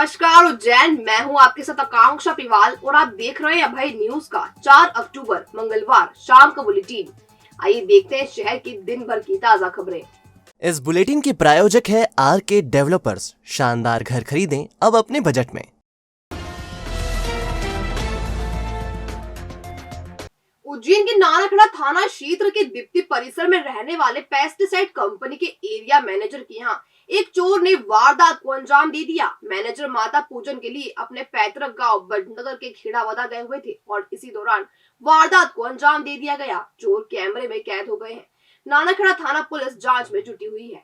नमस्कार उज्जैन, मैं हूं आपके साथ आकांक्षा पिवाल और आप देख रहे हैं अभय न्यूज का 4 अक्टूबर मंगलवार शाम का बुलेटिन। आइए देखते हैं शहर की दिन भर की ताजा खबरें। इस बुलेटिन के प्रायोजक है आरके डेवलपर्स। शानदार घर खरीदें अब अपने बजट में। उज्जैन के नानाखेड़ा थाना क्षेत्र के दीप्ति परिसर में रहने वाले पेस्टिसाइड कंपनी के एरिया मैनेजर के यहाँ एक चोर ने वारदात को अंजाम दे दिया। मैनेजर माता पूजन के लिए अपने पैतृक गांव बड़नगर के खेड़ावदा गए हुए थे और इसी दौरान वारदात को अंजाम दे दिया गया। चोर कैमरे में कैद हो गए हैं। नानाखेड़ा थाना पुलिस जांच में जुटी हुई है।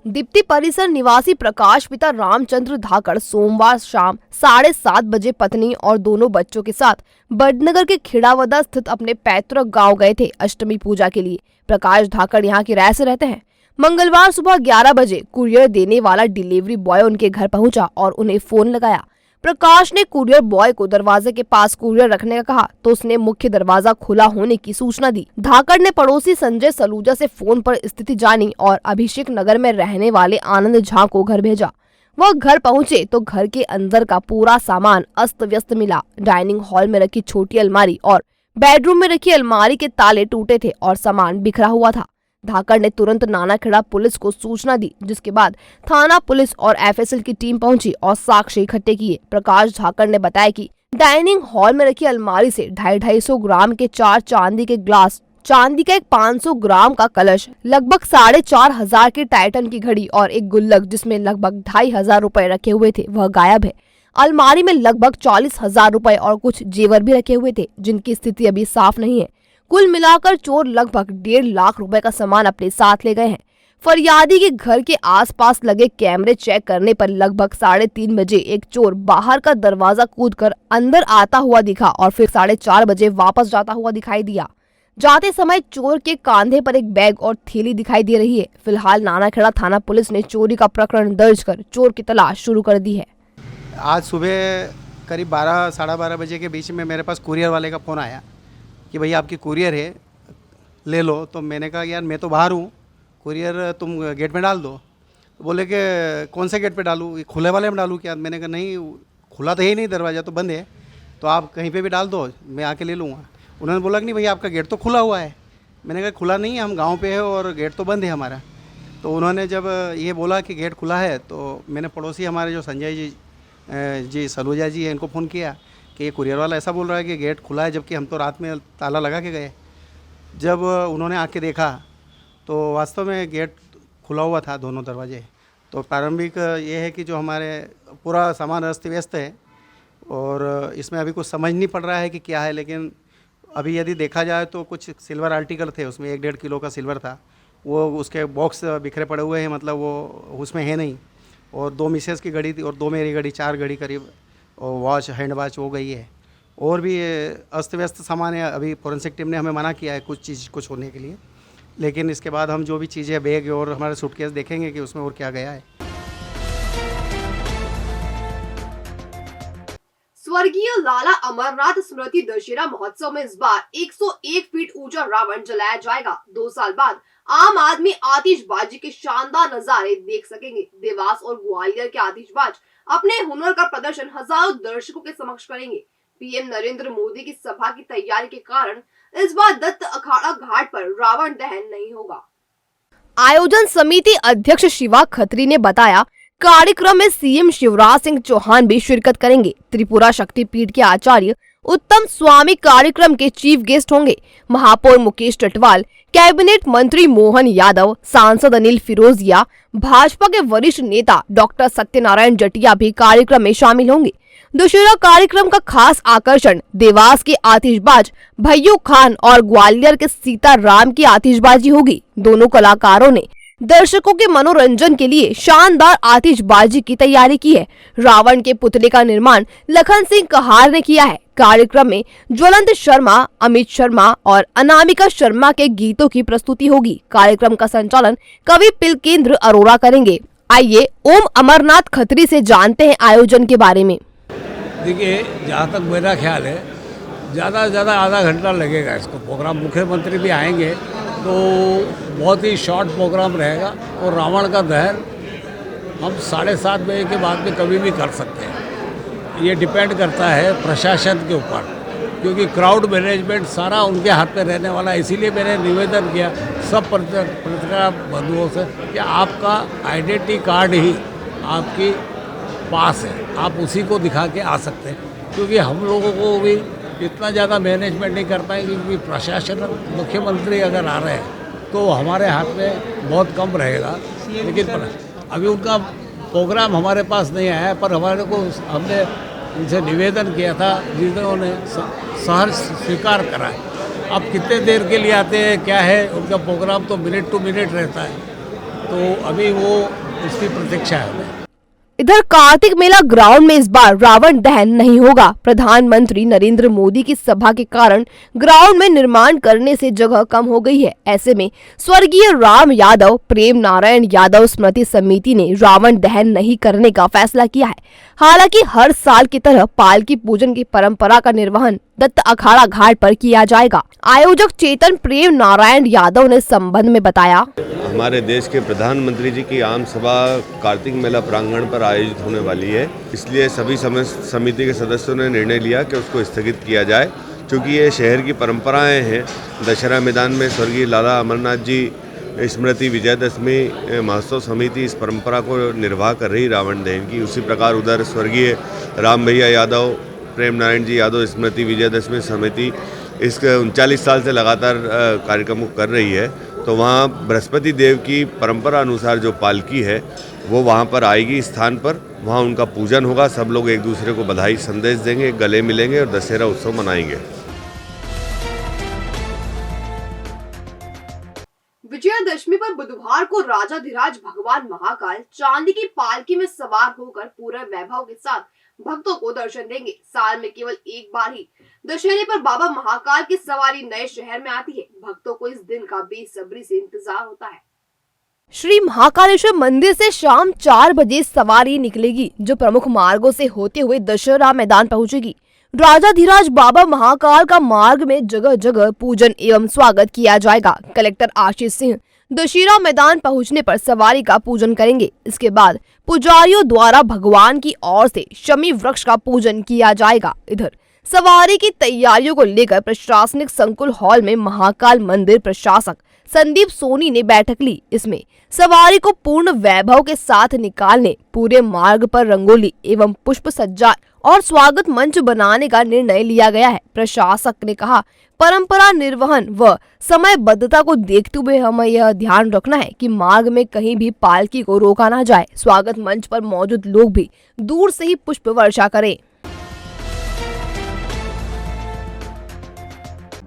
दीप्ति परिसर निवासी प्रकाश पिता रामचंद्र धाकड़ सोमवार शाम 7:30 बजे पत्नी और दोनों बच्चों के साथ बड़नगर के खेड़ावदा स्थित अपने पैतृक गांव गए थे अष्टमी पूजा के लिए। प्रकाश धाकड़ यहां किराए से रहते हैं। मंगलवार सुबह 11 बजे कुरियर देने वाला डिलीवरी बॉय उनके घर पहुंचा और उन्हें फोन लगाया। प्रकाश ने कुरियर बॉय को दरवाजे के पास कुरियर रखने का कहा तो उसने मुख्य दरवाजा खुला होने की सूचना दी। धाकड़ ने पड़ोसी संजय सलूजा से फोन पर स्थिति जानी और अभिषेक नगर में रहने वाले आनंद झा को घर भेजा। वह घर पहुंचे तो घर के अंदर का पूरा सामान अस्त व्यस्त मिला। डाइनिंग हॉल में रखी छोटी अलमारी और बेडरूम में रखी अलमारी के ताले टूटे थे और सामान बिखरा हुआ था। धाकड़ ने तुरंत नानाखेड़ा पुलिस को सूचना दी, जिसके बाद थाना पुलिस और एफएसएल की टीम पहुंची और साक्ष्य इकट्ठे किए। प्रकाश धाकड़ ने बताया कि डाइनिंग हॉल में रखी अलमारी से 250 ग्राम के 4 चांदी के ग्लास, चांदी का एक 500 ग्राम का कलश, लगभग 4,500 की टाइटन की घड़ी और एक गुल्लक जिसमें लगभग 2,500 रुपए रखे हुए थे वह गायब है। अलमारी में लगभग 40,000 रुपए और कुछ जेवर भी रखे हुए थे जिनकी स्थिति अभी साफ नहीं है। कुल मिलाकर चोर लगभग 1.5 लाख रुपए का सामान अपने साथ ले गए हैं। फरियादी के घर के आसपास लगे कैमरे चेक करने पर लगभग 3:30 बजे एक चोर बाहर का दरवाजा कूदकर अंदर आता हुआ दिखा और फिर 4:30 बजे वापस जाता हुआ दिखाई दिया। जाते समय चोर के कांधे पर एक बैग और थैली दिखाई दे रही है। फिलहाल नानाखेड़ा थाना पुलिस ने चोरी का प्रकरण दर्ज कर चोर की तलाश शुरू कर दी है। आज सुबह करीब 12 साढ़े 12 बजे के बीच में मेरे पास कुरियर वाले का फ़ोन आया कि भैया आपकी कुरियर है, ले लो। तो मैंने कहा यार मैं तो बाहर हूँ, कुरियर तुम गेट में डाल दो। तो बोले कि कौन से गेट पे डालूँ, खुले वाले में डालूँ क्या? मैंने कहा नहीं, खुला तो है ही नहीं, दरवाज़ा तो बंद है, तो आप कहीं पे भी डाल दो, मैं आके ले लूँगा। उन्होंने बोला कि नहीं भैया आपका गेट तो खुला हुआ है। मैंने कहा खुला नहीं है, हम गाँव पे है और गेट तो बंद है हमारा। तो उन्होंने जब ये बोला कि गेट खुला है तो मैंने पड़ोसी हमारे जो संजय जी सलूजा जी है इनको फ़ोन किया कि ये कुरियर वाला ऐसा बोल रहा है कि गेट खुला है, जबकि हम तो रात में ताला लगा के गए। जब उन्होंने आके देखा तो वास्तव में गेट खुला हुआ था, दोनों दरवाजे। तो प्रारंभिक ये है कि जो हमारे पूरा सामान अस्त व्यस्त है और इसमें अभी कुछ समझ नहीं पड़ रहा है कि क्या है, लेकिन अभी यदि देखा जाए तो कुछ सिल्वर आर्टिकल थे, उसमें 1-1.5 किलो का सिल्वर था, वो उसके बॉक्स बिखरे पड़े हुए हैं, मतलब वो उसमें है नहीं। और 2 मिसेस की घड़ी थी और 2 मेरी घड़ी, 4 घड़ी करीब, और वॉच, हैंड वॉच हो गई है। और भी अस्त व्यस्त सामान है। अभी फोरेंसिक टीम ने हमें मना किया है कुछ होने के लिए, लेकिन इसके बाद हम जो भी चीज़ें, बैग और हमारे सूटकेस देखेंगे कि उसमें और क्या गया है। स्वर्गीय लाला अमरनाथ स्मृति दशहरा महोत्सव में इस बार 101 फीट ऊंचा रावण जलाया जाएगा। 2 साल बाद आम आदमी आतिशबाजी के शानदार नजारे देख सकेंगे। देवास और ग्वालियर के आतिशबाज अपने हुनर का प्रदर्शन हजारों दर्शकों के समक्ष करेंगे। पीएम नरेंद्र मोदी की सभा की तैयारी के कारण इस बार दत्त अखाड़ा घाट पर रावण दहन नहीं होगा। आयोजन समिति अध्यक्ष शिवा खत्री ने बताया, कार्यक्रम में सीएम शिवराज सिंह चौहान भी शिरकत करेंगे। त्रिपुरा शक्तिपीठ के आचार्य उत्तम स्वामी कार्यक्रम के चीफ गेस्ट होंगे। महापौर मुकेश टटवाल, कैबिनेट मंत्री मोहन यादव, सांसद अनिल फिरोजिया, भाजपा के वरिष्ठ नेता डॉक्टर सत्यनारायण जटिया भी कार्यक्रम में शामिल होंगे। दशहरा कार्यक्रम का खास आकर्षण देवास के आतिशबाज भैयू खान और ग्वालियर के सीताराम की आतिशबाजी होगी। दोनों कलाकारों ने दर्शकों के मनोरंजन के लिए शानदार आतिशबाजी की तैयारी की है। रावण के पुतले का निर्माण लखन सिंह कहार ने किया है। कार्यक्रम में ज्वलंत शर्मा, अमित शर्मा और अनामिका शर्मा के गीतों की प्रस्तुति होगी। कार्यक्रम का संचालन कवि पिलकेंद्र अरोड़ा करेंगे। आइए ओम अमरनाथ खत्री से जानते हैं आयोजन के बारे में। देखिए, जहाँ तक मेरा ख्याल है ज़्यादा से ज़्यादा आधा घंटा लगेगा इसको। प्रोग्राम मुख्यमंत्री भी आएंगे तो बहुत ही शॉर्ट प्रोग्राम रहेगा और रावण का दहन हम 7:30 बजे के बाद में कभी भी कर सकते हैं। ये डिपेंड करता है प्रशासन के ऊपर, क्योंकि क्राउड मैनेजमेंट सारा उनके हाथ में रहने वाला है। इसीलिए मैंने निवेदन किया सब पत्रकार बंधुओं से कि आपका आइडेंटिटी कार्ड ही आपके पास है, आप उसी को दिखा के आ सकते हैं, क्योंकि हम लोगों को भी इतना ज़्यादा मैनेजमेंट नहीं कर पाएंगे, क्योंकि प्रशासन मुख्यमंत्री अगर आ रहे हैं तो हमारे हाथ में बहुत कम रहेगा। लेकिन अभी उनका प्रोग्राम हमारे पास नहीं आया है, पर हमने उनसे निवेदन किया था जिन्होंने सहर्ष स्वीकार करा है। अब कितने देर के लिए आते हैं क्या है उनका प्रोग्राम, तो मिनट टू मिनट रहता है, तो अभी वो उसकी प्रतीक्षा है हमें। इधर कार्तिक मेला ग्राउंड में इस बार रावण दहन नहीं होगा। प्रधानमंत्री नरेंद्र मोदी की सभा के कारण ग्राउंड में निर्माण करने से जगह कम हो गई है। ऐसे में स्वर्गीय राम यादव प्रेम नारायण यादव स्मृति समिति ने रावण दहन नहीं करने का फैसला किया है। हालांकि हर साल की तरह पालकी पूजन की परंपरा का निर्वहन दत्त अखाड़ा घाट पर किया जाएगा। आयोजक चेतन प्रेम नारायण यादव ने संबंध में बताया, हमारे देश के प्रधानमंत्री जी की आम सभा कार्तिक मेला प्रांगण पर आयोजित होने वाली है, इसलिए सभी समिति के सदस्यों ने निर्णय लिया कि उसको स्थगित किया जाए, क्योंकि ये शहर की परंपराएं हैं। दशहरा मैदान में स्वर्गीय लाला अमरनाथ जी स्मृति विजयदशमी महोत्सव समिति इस परंपरा को निर्वाह कर रही रावण दहन की। उसी प्रकार उधर स्वर्गीय राम भैया यादव प्रेम नारायण जी यादव स्मृति विजयदशमी समिति इस 39 साल से लगातार कार्यक्रम को कर रही है। तो वहाँ बृहस्पति देव की परंपरा अनुसार जो पालकी है वो वहाँ पर आएगी स्थान पर, वहाँ उनका पूजन होगा, सब लोग एक दूसरे को बधाई संदेश देंगे, गले मिलेंगे और दशहरा उत्सव मनाएंगे। विजयादशमी पर बुधवार को राजाधिराज भगवान महाकाल चांदी की पालकी में सवार होकर पूरे वैभव के साथ भक्तों को दर्शन देंगे। साल में केवल एक बार ही दशहरे पर बाबा महाकाल की सवारी नए शहर में आती है। भक्तों को इस दिन का बेसब्री से इंतजार होता है। श्री महाकालेश्वर मंदिर से शाम 4 बजे सवारी निकलेगी, जो प्रमुख मार्गों से होते हुए दशहरा मैदान पहुंचेगी। राजाधिराज बाबा महाकाल का मार्ग में जगह जगह पूजन एवं स्वागत किया जाएगा। कलेक्टर आशीष सिंह दशहरा मैदान पहुंचने पर सवारी का पूजन करेंगे। इसके बाद पुजारियों द्वारा भगवान की ओर से शमी वृक्ष का पूजन किया जाएगा। इधर सवारी की तैयारियों को लेकर प्रशासनिक संकुल हॉल में महाकाल मंदिर प्रशासक संदीप सोनी ने बैठक ली। इसमें सवारी को पूर्ण वैभव के साथ निकालने, पूरे मार्ग पर रंगोली एवं पुष्प सज्जा और स्वागत मंच बनाने का निर्णय लिया गया है। प्रशासक ने कहा, परंपरा निर्वहन व समयबद्धता को देखते हुए हमें यह ध्यान रखना है कि मार्ग में कहीं भी पालकी को रोका ना जाए। स्वागत मंच पर मौजूद लोग भी दूर से ही पुष्प वर्षा करें।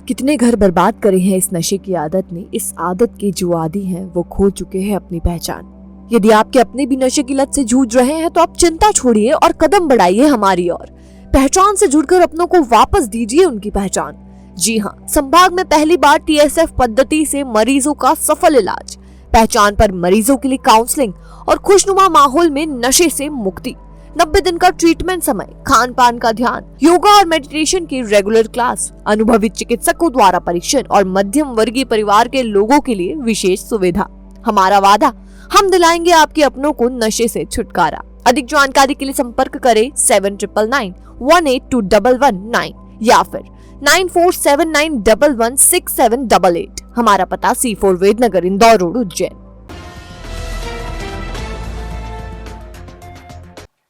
कितने घर बर्बाद करे हैं इस नशे की आदत ने। इस आदत के जो आदी हैं वो खो चुके हैं अपनी पहचान। यदि आपके अपने भी नशे की लत से जूझ रहे हैं तो आप चिंता छोड़िए और कदम बढ़ाइए हमारी ओर। पहचान से जुड़कर अपनों को वापस दीजिए उनकी पहचान। जी हाँ, संभाग में पहली बार TSF पद्धति से मरीजों का सफल इलाज। पहचान पर मरीजों के लिए काउंसलिंग और खुशनुमा माहौल में नशे से मुक्ति। 90 दिन का ट्रीटमेंट समय, खान पान का ध्यान, योगा और मेडिटेशन की रेगुलर क्लास, अनुभवी चिकित्सकों द्वारा परीक्षण और मध्यम वर्गीय परिवार के लोगों के लिए विशेष सुविधा। हमारा वादा, हम दिलाएंगे आपके अपनों को नशे से छुटकारा। अधिक जानकारी के लिए संपर्क करें 7999182119 या फिर 9479116788। हमारा पता C4 वेदनगर इंदौर रोड उज्जैन।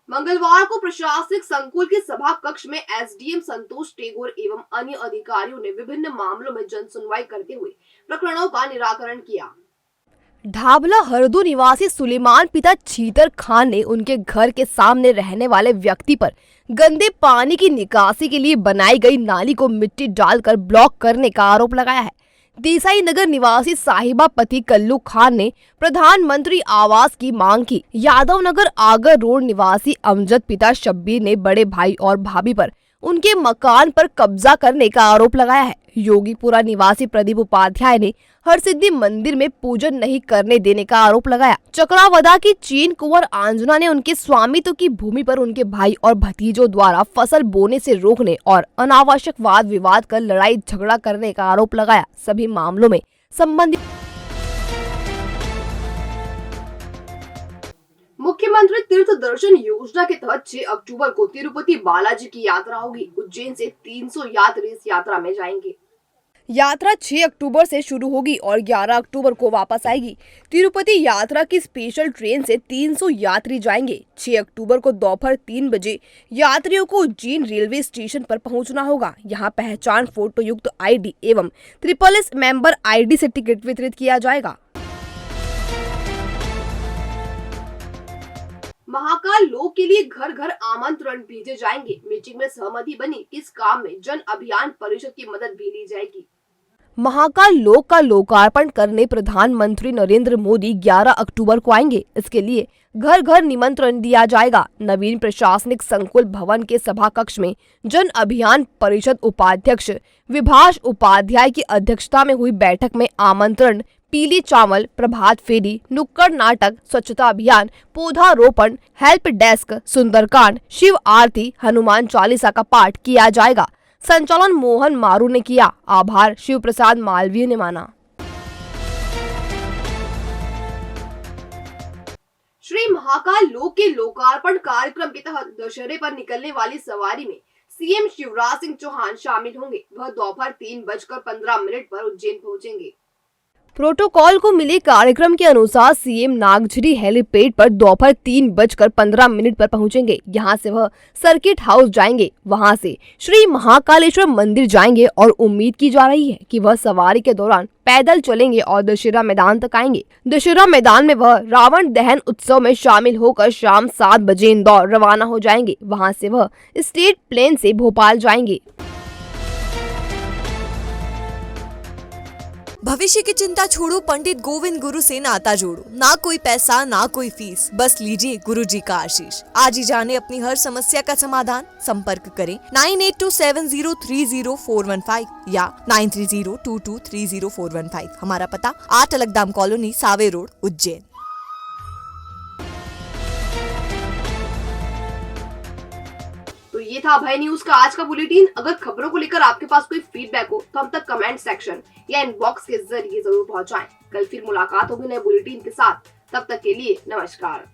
मंगलवार को प्रशासनिक संकुल के सभा कक्ष में SDM संतोष टेगोर एवं अन्य अधिकारियों ने विभिन्न मामलों में जन सुनवाई करते हुए प्रकरणों का निराकरण किया। ढाबला हरदू निवासी सुलेमान पिता छीतर खान ने उनके घर के सामने रहने वाले व्यक्ति पर गंदे पानी की निकासी के लिए बनाई गई नाली को मिट्टी डालकर ब्लॉक करने का आरोप लगाया है। देसाई नगर निवासी साहिबा पति कल्लू खान ने प्रधानमंत्री आवास की मांग की। यादव नगर आगर रोड निवासी अमजद पिता शब्बीर ने बड़े भाई और भाभी पर उनके मकान पर कब्जा करने का आरोप लगाया है। योगीपुरा निवासी प्रदीप उपाध्याय ने हरसिद्धि मंदिर में पूजन नहीं करने देने का आरोप लगाया। चक्रावदा की चीन कुंवर आंजना ने उनके स्वामित्व की भूमि पर उनके भाई और भतीजों द्वारा फसल बोने से रोकने और अनावश्यक वाद विवाद कर लड़ाई झगड़ा करने का आरोप लगाया। सभी मामलों में संबंधित मुख्यमंत्री तीर्थ दर्शन योजना के तहत 6 अक्टूबर को तिरुपति बालाजी की यात्रा होगी। उज्जैन से 300 यात्री इस यात्रा में जाएंगे। यात्रा 6 अक्टूबर से शुरू होगी और 11 अक्टूबर को वापस आएगी। तिरुपति यात्रा की स्पेशल ट्रेन से 300 यात्री जाएंगे। 6 अक्टूबर को दोपहर 3 बजे यात्रियों को उज्जैन रेलवे स्टेशन पर पहुंचना होगा। यहां पहचान फोटो युक्त आईडी एवं SSS मेंबर आईडी से टिकट वितरित किया जाएगा। महाकाल लोक के लिए घर घर आमंत्रण भेजे जाएंगे। मीटिंग में सहमति बनी कि इस काम में जन अभियान परिषद की मदद भी ली जाएगी। महाकाल लोक का लोकार्पण करने प्रधानमंत्री नरेंद्र मोदी 11 अक्टूबर को आएंगे। इसके लिए घर घर निमंत्रण दिया जाएगा। नवीन प्रशासनिक संकुल भवन के सभा कक्ष में जन अभियान परिषद उपाध्यक्ष विभाष उपाध्याय की अध्यक्षता में हुई बैठक में आमंत्रण पीली चावल, प्रभात फेरी, नुक्कड़ नाटक, स्वच्छता अभियान, पौधारोपण, हेल्प डेस्क, सुंदरकांड, शिव आरती, हनुमान चालीसा का पाठ किया जाएगा। संचालन मोहन मारू ने किया। आभार शिव प्रसाद मालवीय ने माना। श्री महाकाल लोक के लोकार्पण कार्यक्रम के तहत दशहरे पर निकलने वाली सवारी में सीएम शिवराज सिंह चौहान शामिल होंगे। वह दोपहर 3:15 पर उज्जैन पहुंचेंगे। प्रोटोकॉल को मिले कार्यक्रम के अनुसार सीएम नागझरी हेलीपैड पर दोपहर 3:15 पर पहुंचेंगे। यहां से वह सर्किट हाउस जाएंगे। वहां से श्री महाकालेश्वर मंदिर जाएंगे और उम्मीद की जा रही है कि वह सवारी के दौरान पैदल चलेंगे और दशहरा मैदान तक आएंगे। दशहरा मैदान में वह रावण दहन उत्सव में शामिल होकर शाम 7 बजे इंदौर रवाना हो जाएंगे। वहां से वह स्टेट प्लेन से भोपाल जाएंगे। भविष्य की चिंता छोड़ो, पंडित गोविंद गुरु से नाता जोड़ो। ना कोई पैसा ना कोई फीस, बस लीजिए गुरु जी का आशीष। आज ही जाने अपनी हर समस्या का समाधान। संपर्क करें 9827030415 या 9302230415। हमारा पता 8 अलगदाम कॉलोनी, सावे रोड, उज्जैन। तो ये था अभय न्यूज का आज का बुलेटिन। अगर खबरों को लेकर आपके पास कोई फीडबैक हो तो हम तक कमेंट सेक्शन या इनबॉक्स के जरिए जरूर पहुंचाएं। कल फिर मुलाकात होगी नए बुलेटिन के साथ। तब तक के लिए नमस्कार।